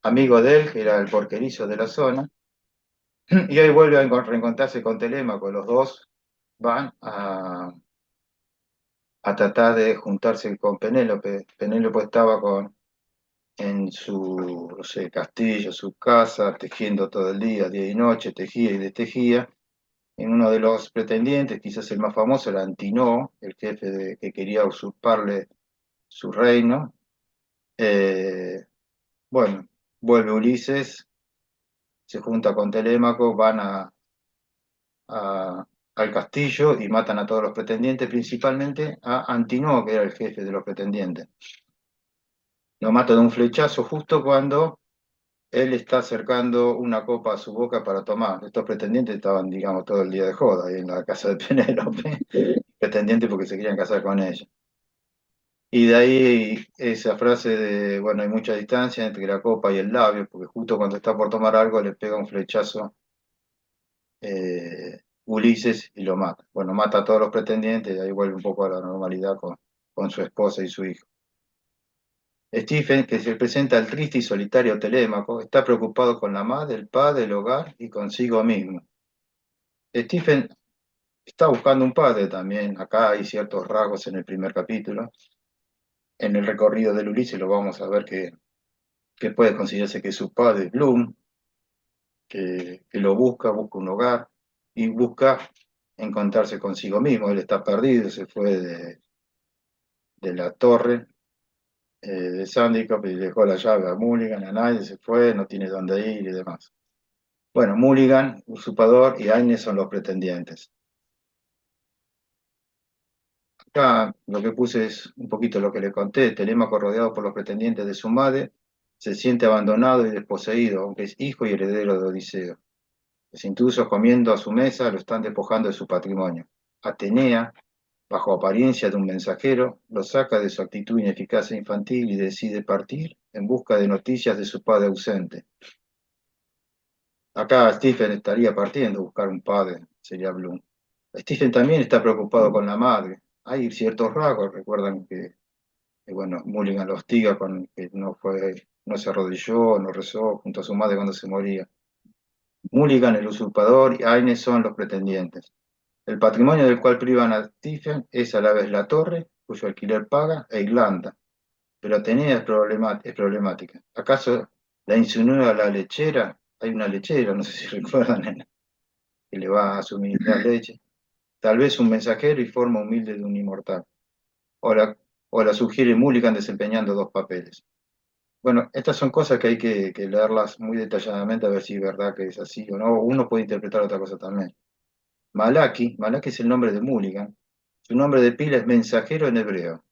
amigo de él, que era el porquerizo de la zona, y hoy vuelve a reencontrarse con Telémaco, los dos van a tratar de juntarse con Penélope. Penélope estaba en su, no sé, castillo, su casa, tejiendo todo el día y noche, tejía y destejía. En uno de los pretendientes, quizás el más famoso, era Antinoo, el jefe que quería usurparle su reino. Eh, bueno, vuelve Ulises, se junta con Telémaco, van al castillo y matan a todos los pretendientes, principalmente a Antinoo, que era el jefe de los pretendientes. Lo mata de un flechazo justo cuando él está acercando una copa a su boca para tomar. Estos pretendientes estaban, digamos, todo el día de joda ahí en la casa de Penélope, pretendientes porque se querían casar con ella. Y de ahí esa frase de, bueno, hay mucha distancia entre la copa y el labio, porque justo cuando está por tomar algo le pega un flechazo Ulises y lo mata. Bueno, mata a todos los pretendientes y ahí vuelve un poco a la normalidad con su esposa y su hijo. Stephen, que se presenta al triste y solitario Telémaco, está preocupado con la madre, el padre, el hogar y consigo mismo. Stephen está buscando un padre también. Acá hay ciertos rasgos en el primer capítulo. En el recorrido del Ulises lo vamos a ver que puede considerarse que es su padre, Bloom, que lo busca un hogar y busca encontrarse consigo mismo. Él está perdido, se fue de la torre de Sandicop y dejó la llave a Mulligan, a nadie, se fue, no tiene dónde ir y demás. Bueno, Mulligan, usurpador y Agnes son los pretendientes. Acá lo que puse es un poquito lo que le conté. Telémaco, rodeado por los pretendientes de su madre, se siente abandonado y desposeído, aunque es hijo y heredero de Odiseo. Los intrusos comiendo a su mesa lo están despojando de su patrimonio. Atenea, bajo apariencia de un mensajero, lo saca de su actitud ineficaz e infantil y decide partir en busca de noticias de su padre ausente. Acá Stephen estaría partiendo a buscar un padre, sería Bloom. Stephen también está preocupado con la madre. Hay ciertos rasgos, recuerdan que, bueno, Mulligan lo hostiga con que no se arrodilló, no rezó junto a su madre cuando se moría. Mulligan, el usurpador, y Agnes son los pretendientes. El patrimonio del cual privan a Stephen es a la vez la torre, cuyo alquiler paga, e Irlanda. Pero Atenea es problemática. ¿Acaso la insinúa la lechera? Hay una lechera, no sé si recuerdan, que le va a suministrar leche. Tal vez un mensajero y forma humilde de un inmortal. O la sugiere Mulligan desempeñando dos papeles. Bueno, estas son cosas que hay que leerlas muy detalladamente a ver si es verdad que es así o no. Uno puede interpretar otra cosa también. Malaki es el nombre de Mulligan. Su nombre de pila es mensajero en hebreo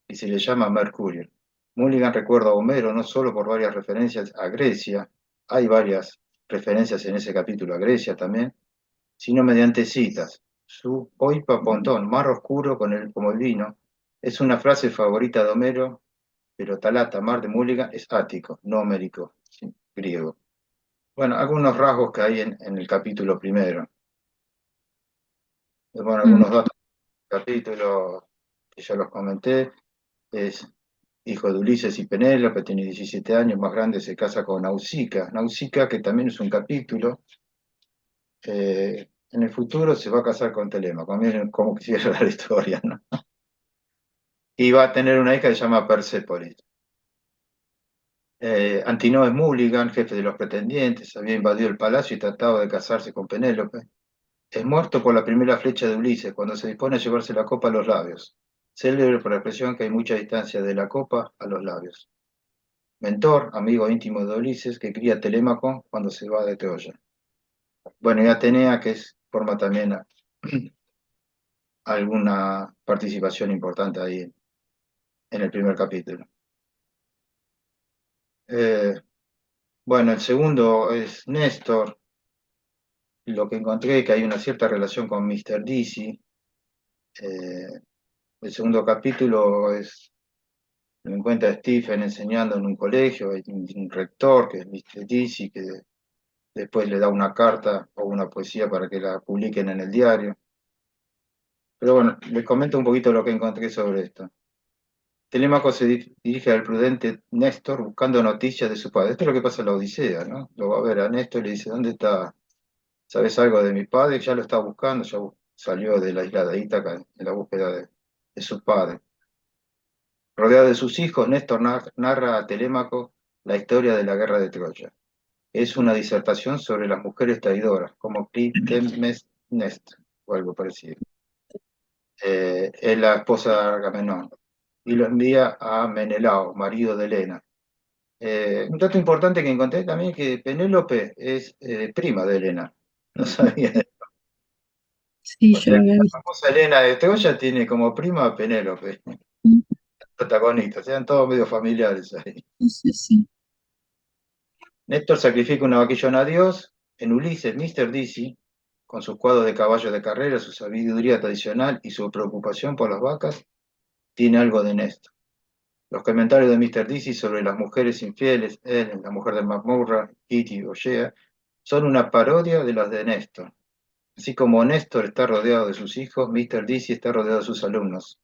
y se le llama Mercurio. Mulligan recuerda a Homero no solo por varias referencias a Grecia, hay varias referencias en ese capítulo a Grecia también, sino mediante citas. Su oipa pontón, mar oscuro como el vino, es una frase favorita de Homero, pero Talata, mar de Mulligan, es ático, no homérico, sí, griego. Bueno, algunos rasgos que hay en el capítulo primero. Bueno, Mm. algunos datos del capítulo que ya los comenté. Es hijo de Ulises y Penélope, tiene 17 años, más grande, se casa con Nausicaa. Nausicaa, que también es un capítulo, en el futuro se va a casar con Telémaco, miren cómo quisiera la historia, ¿no? Y va a tener una hija que se llama Persépolis. Antinoo Mulligan, jefe de los pretendientes, había invadido el palacio y tratado de casarse con Penélope. Es muerto por la primera flecha de Ulises, cuando se dispone a llevarse la copa a los labios. Célebre por la expresión que hay mucha distancia de la copa a los labios. Mentor, amigo íntimo de Ulises, que cría a Telémaco cuando se va de Troya. Bueno, y Atenea, forma también alguna participación importante ahí en el primer capítulo. Eh, bueno, el segundo es Néstor. Lo que encontré que hay una cierta relación con Mr. Dizzy. Eh, el segundo capítulo lo encuentra Stephen enseñando en un colegio, hay un rector que es Mr. Dizzy, que después le da una carta o una poesía para que la publiquen en el diario. Pero bueno, les comento un poquito lo que encontré sobre esto. Telémaco se dirige al prudente Néstor buscando noticias de su padre. Esto es lo que pasa en la Odisea, ¿no? Lo va a ver a Néstor y le dice, ¿dónde está? ¿Sabes algo de mi padre? Ya lo está buscando, ya salió de la isla de Ítaca en la búsqueda de su padre. Rodeado de sus hijos, Néstor narra a Telémaco la historia de la guerra de Troya. Es una disertación sobre las mujeres traidoras, como Clitemnestra o algo parecido. Es la esposa de Agamenón, y lo envía a Menelao, marido de Helena. Un dato importante que encontré también es que Penélope es prima de Helena. No sabía. Sí, O yo sea lo que había la visto. famosa Helena de Troya tiene como prima a Penélope, Mm. protagonistas, sean todos medio familiares ahí. Sí, sí, sí. Néstor sacrifica una vaquillona a Dios. En Ulises, Mr. Dizzy, con sus cuadros de caballo de carrera, su sabiduría tradicional y su preocupación por las vacas, tiene algo de Néstor. Los comentarios de Mr. Dizzy sobre las mujeres infieles, la mujer de McMurray, Kitty o Shea, son una parodia de las de Néstor. Así como Néstor está rodeado de sus hijos, Mr. Dizzy está rodeado de sus alumnos.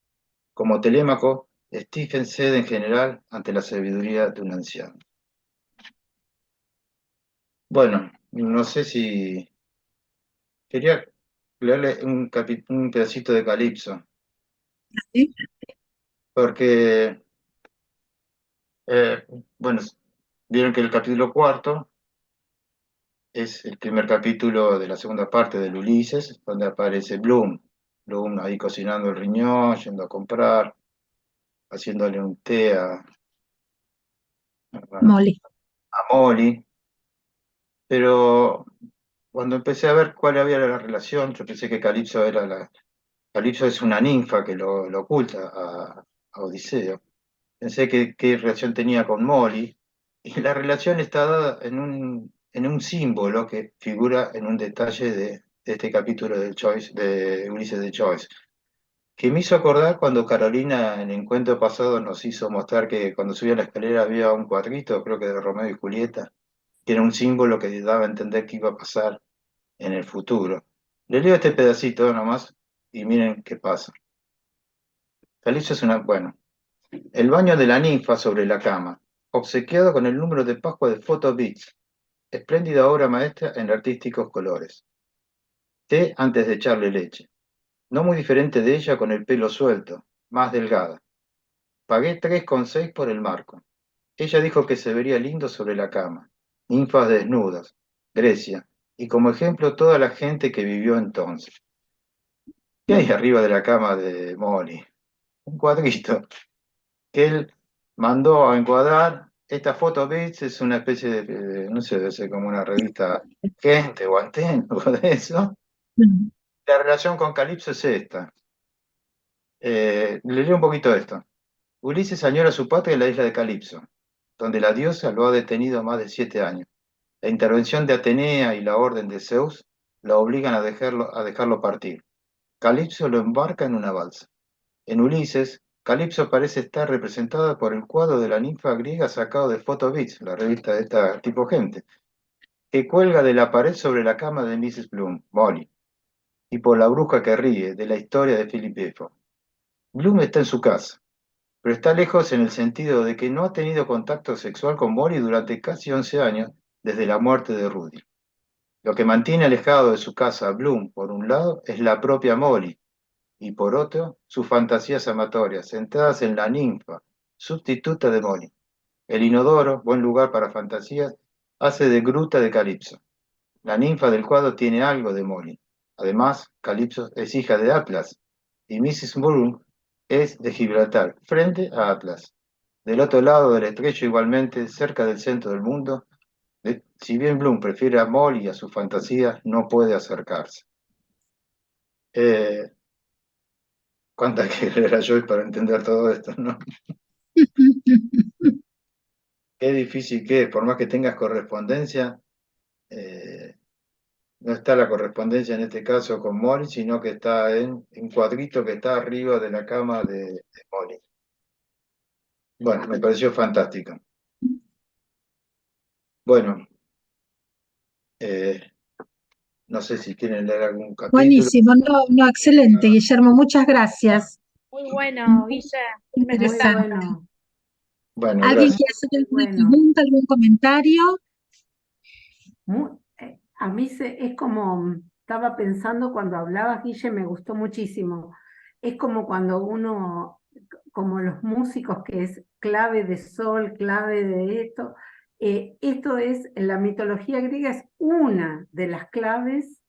Como Telémaco, Stephen cede en general ante la sabiduría de un anciano. Bueno, no sé si quería leerle un pedacito de Calipso, ¿Sí? porque, bueno, vieron que el capítulo cuarto es el primer capítulo de la segunda parte del Ulises, donde aparece Bloom. Bloom ahí cocinando el riñón, yendo a comprar, haciéndole un té Molly. a Molly. Pero cuando empecé a ver cuál había la relación, yo pensé que Calipso era Calipso es una ninfa que lo oculta a Odiseo. Pensé que qué relación tenía con Molly, y la relación está dada en un símbolo que figura en un detalle de este capítulo de Joyce, de Ulises de Joyce, que me hizo acordar cuando Carolina en el encuentro pasado nos hizo mostrar que cuando subía la escalera había un cuadrito, creo que de Romeo y Julieta, que era un símbolo que daba a entender que iba a pasar en el futuro. Le leo este pedacito nomás y miren qué pasa. Calipso es una, bueno, el baño de la ninfa sobre la cama, obsequiado con el número de Pascua de Photo Beats, espléndida obra maestra en artísticos colores. Té antes de echarle leche, no muy diferente de ella con el pelo suelto, más delgada. Pagué 3,6 por el marco. Ella dijo que se vería lindo sobre la cama. Ninfas desnudas, Grecia, y como ejemplo toda la gente que vivió entonces. ¿Qué hay arriba de la cama de Molly? Un cuadrito que él mandó a encuadrar. Esta foto Bits es una especie de, no sé, debe ser como una revista Gente o Antena o de eso. Mm. La relación con Calipso es esta. Le leo un poquito de esto. Ulises añora su patria en la isla de Calipso, donde la diosa lo ha detenido más de 7 años. La intervención de Atenea y la orden de Zeus la obligan a dejarlo partir. Calipso lo embarca en una balsa. En Ulises, Calipso parece estar representada por el cuadro de la ninfa griega sacado de Photo Bits, la revista de esta tipo gente, que cuelga de la pared sobre la cama de Mrs. Bloom, Molly, y por la bruja que ríe, de la historia de Philip Befo. Bloom está en su casa, pero está lejos en el sentido de que no ha tenido contacto sexual con Molly durante casi 11 años desde la muerte de Rudy. Lo que mantiene alejado de su casa a Bloom, por un lado, es la propia Molly, y por otro, sus fantasías amatorias, centradas en la ninfa, sustituta de Molly. El inodoro, buen lugar para fantasías, hace de gruta de Calipso. La ninfa del cuadro tiene algo de Molly. Además, Calipso es hija de Atlas y Mrs. Bloom es de Gibraltar, frente a Atlas. Del otro lado del estrecho, igualmente, cerca del centro del mundo, si bien Bloom prefiere a Molly y a sus fantasías, no puede acercarse. Eh, ¿Cuánta que era yo para entender todo esto, no? Qué difícil que es, por más que tengas correspondencia, eh, no está la correspondencia en este caso con Molly, sino que está en un cuadrito que está arriba de la cama de Molly. Bueno, me pareció fantástico. Bueno, eh, no sé si quieren leer algún capítulo. Buenísimo, no, no, excelente, Guillermo, muchas gracias. Muy bueno, Muy Guille, me Muy encantó. interesante. bueno, Bueno, ¿Alguien gracias. quiere hacer muy alguna bueno. pregunta, algún comentario? A mí es como, estaba pensando cuando hablabas, Guille, me gustó muchísimo. Es como cuando uno, como los músicos, que es clave de sol, clave de esto. Esto es, en la mitología griega, es una de las claves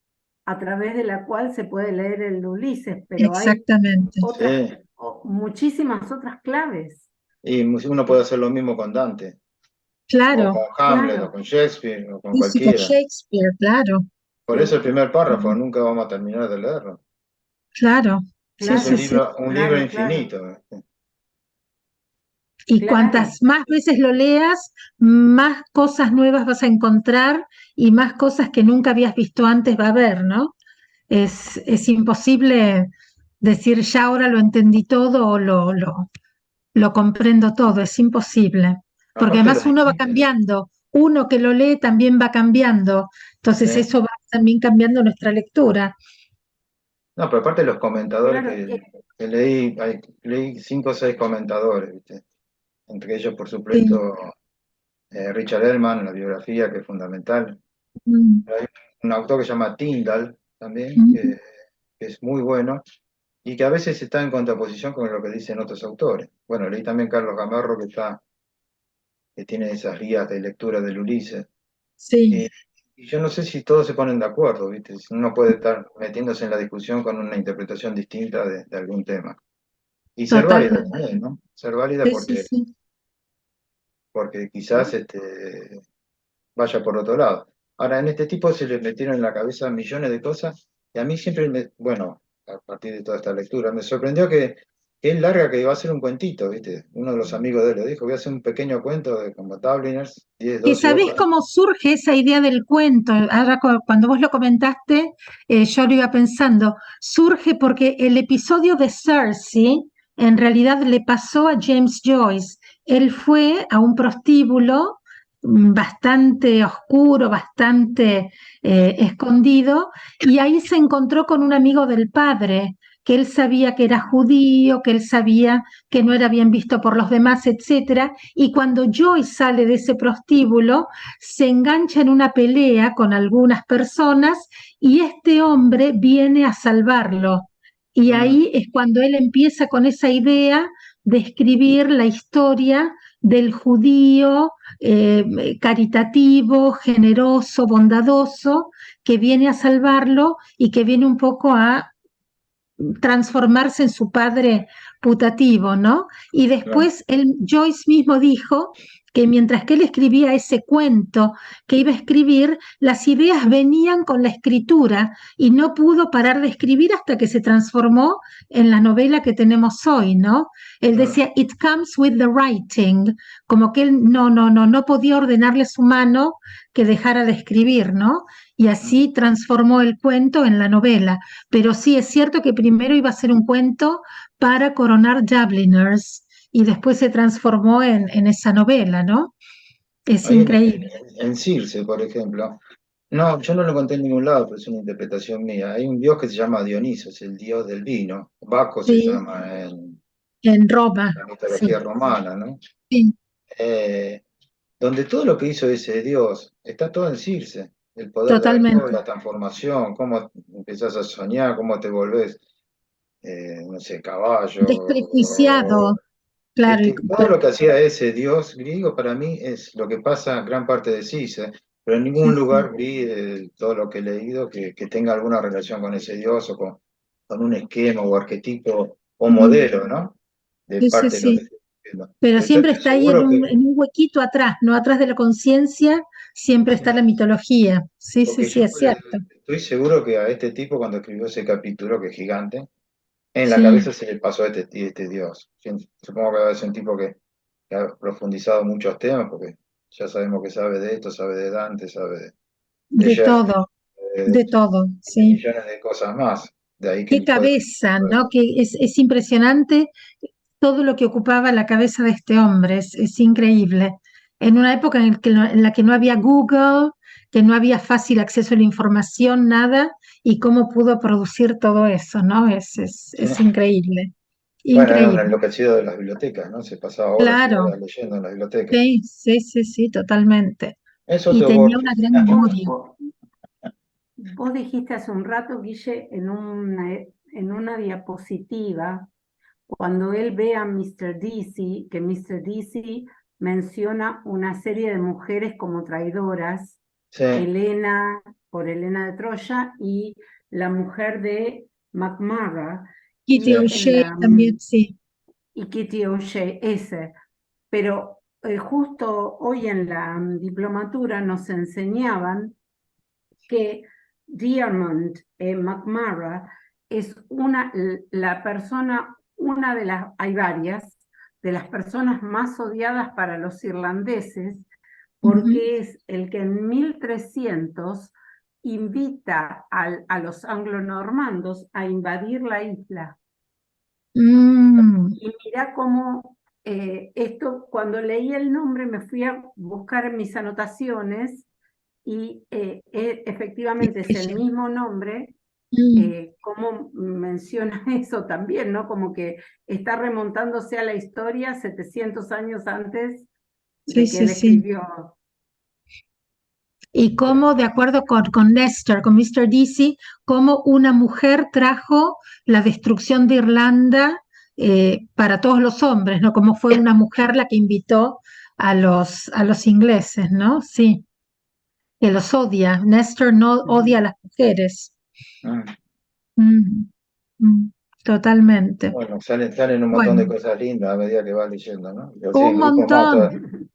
a través de la cual se puede leer el Ulises, pero hay Exactamente. otras, Sí, muchísimas otras claves. y uno puede hacer lo mismo con Dante, o Claro, con Hamlet, o Claro, con Shakespeare, o con físico, cualquiera. Shakespeare, claro, Por eso el sí, primer párrafo, nunca vamos a terminar de leerlo. claro, sí, Es sí, claro, sí. un libro claro, claro, infinito. Y claro. cuantas más veces lo leas, más cosas nuevas vas a encontrar y más cosas que nunca habías visto antes va a haber, ¿no? Es imposible decir ya ahora lo entendí todo o lo comprendo todo, es imposible. Porque Aparte, además uno va cambiando, uno que lo lee también va cambiando, entonces sí. eso va también cambiando nuestra lectura. No, pero aparte los comentadores Claro, que leí 5 o 6 comentadores, ¿viste? Entre ellos, por Sí. supuesto, Richard Ellman, la biografía, que es fundamental. Mm, Hay un autor que se llama Tyndall también, mm. que es muy bueno y que a veces está en contraposición con lo que dicen otros autores. Bueno, leí también Carlos Gamarro, que tiene esas guías de lectura del Ulises. Sí, Y, y yo no sé si todos se ponen de acuerdo, ¿viste? Si uno puede estar metiéndose en la discusión con una interpretación distinta de algún tema. Y ser válida totalmente. también, ¿no? Ser válida Sí, sí, sí. porque quizás vaya por otro lado. Ahora, en este tipo se le metieron en la cabeza millones de cosas y a mí siempre, bueno, a partir de toda esta lectura, me sorprendió que él larga que iba a hacer un cuentito, ¿viste? Uno de los amigos de él le dijo, voy a hacer un pequeño cuento de como Dubliners, 10, ¿Y 12 sabés hojas. cómo surge esa idea del cuento? Ahora cuando vos lo comentaste, yo lo iba pensando. Surge porque el episodio de Cersei en realidad le pasó a James Joyce. Él fue a un prostíbulo bastante oscuro, bastante escondido, y ahí se encontró con un amigo del padre, que él sabía que era judío, que él sabía que no era bien visto por los demás, etcétera. Y cuando Joyce sale de ese prostíbulo, se engancha en una pelea con algunas personas y este hombre viene a salvarlo. Y Mm, ahí es cuando él empieza con esa idea de escribir la historia del judío caritativo, generoso, bondadoso, que viene a salvarlo y que viene un poco a transformarse en su padre putativo, ¿no? Y claro. después Joyce mismo dijo que mientras que él escribía ese cuento que iba a escribir, las ideas venían con la escritura y no pudo parar de escribir hasta que se transformó en la novela que tenemos hoy, ¿no? Él Claro. decía, it comes with the writing, como que él no podía ordenarle a su mano que dejara de escribir, ¿no? Y Mm. así transformó el cuento en la novela. Pero sí, es cierto que primero iba a ser un cuento para coronar Dubliners y después se transformó en esa novela, ¿no? Es Ahí increíble. en Circe, por ejemplo. No, yo no lo conté en ningún lado, pero es una interpretación mía. Hay un dios que se llama Dioniso, es el dios del vino. Baco se Sí, llama en en Roma, la mitología sí, romana, ¿no? sí, Eh, donde todo lo que hizo ese dios está todo en Circe. El poder del alcohol, totalmente. la transformación, cómo empezás a soñar, cómo te volvés, no sé, caballo. Desprejuiciado, claro. Todo lo que hacía ese dios griego para mí es lo que pasa en gran parte de Circe, pero en Sí, ningún sí. lugar vi todo lo que he leído que tenga alguna relación con ese dios o con un esquema o arquetipo o Mm, modelo, ¿no? De sí, sí, parte de lo que sí. estoy diciendo. Pero Pero yo siempre estoy está ahí seguro que, en un huequito atrás, ¿no? Atrás de la conciencia siempre está la mitología. Sí, sí, porque sí, yo es cierto. estoy seguro que a este tipo cuando escribió ese capítulo, que es gigante, en la Sí. cabeza se le pasó este dios. Supongo que es un tipo que ha profundizado muchos temas, porque ya sabemos que sabe de esto, sabe de Dante, sabe de Shakespeare, de, De todo, de sí. millones de cosas más. De ahí que Qué él puede... cabeza, ¿no? Que es impresionante todo lo que ocupaba la cabeza de este hombre, es increíble. En una época en la que no había Google, que no había fácil acceso a la información, nada, y cómo pudo producir todo eso, ¿no? Es increíble, Bueno, era un increíble. enloquecido de las bibliotecas, ¿no? Se pasaba horas y Claro, horas leyendo en las bibliotecas. sí, sí, sí, sí, totalmente. Es Y otro tenía una Borges. gran memoria. vos, vos dijiste hace un rato, Guille, en una diapositiva, cuando él ve a Mr. Deasy, que Mr. Deasy menciona una serie de mujeres como traidoras, Sí, Helena, por Helena de Troya, y la mujer de McMurray, Kitty sí. y, O'Shea también, sí. y Kitty O'Shea, ese. Pero justo hoy en la diplomatura nos enseñaban que Diarmond McMurray es la persona, una de las, hay varias, de las personas más odiadas para los irlandeses, Ujú. porque es el que en 1300 invita a los anglonormandos a invadir la isla. Mm, Y mira cómo esto, cuando leí el nombre, me fui a buscar en mis anotaciones y efectivamente es el mismo nombre, como menciona eso también, ¿no? Como que está remontándose a la historia 700 años antes de que él escribió. Y cómo, de acuerdo con Nestor, con Mr. Deasy, cómo una mujer trajo la destrucción de Irlanda para todos los hombres, ¿no? Como fue una mujer la que invitó a los ingleses, ¿no? Sí, que los odia. Nestor no odia a las mujeres. Totalmente. Bueno, salen un montón de cosas lindas a medida que vas leyendo, ¿no? Un montón.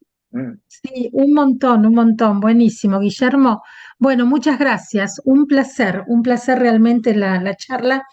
Sí, un montón. Buenísimo, Guillermo. Bueno, muchas gracias. Un placer realmente la charla.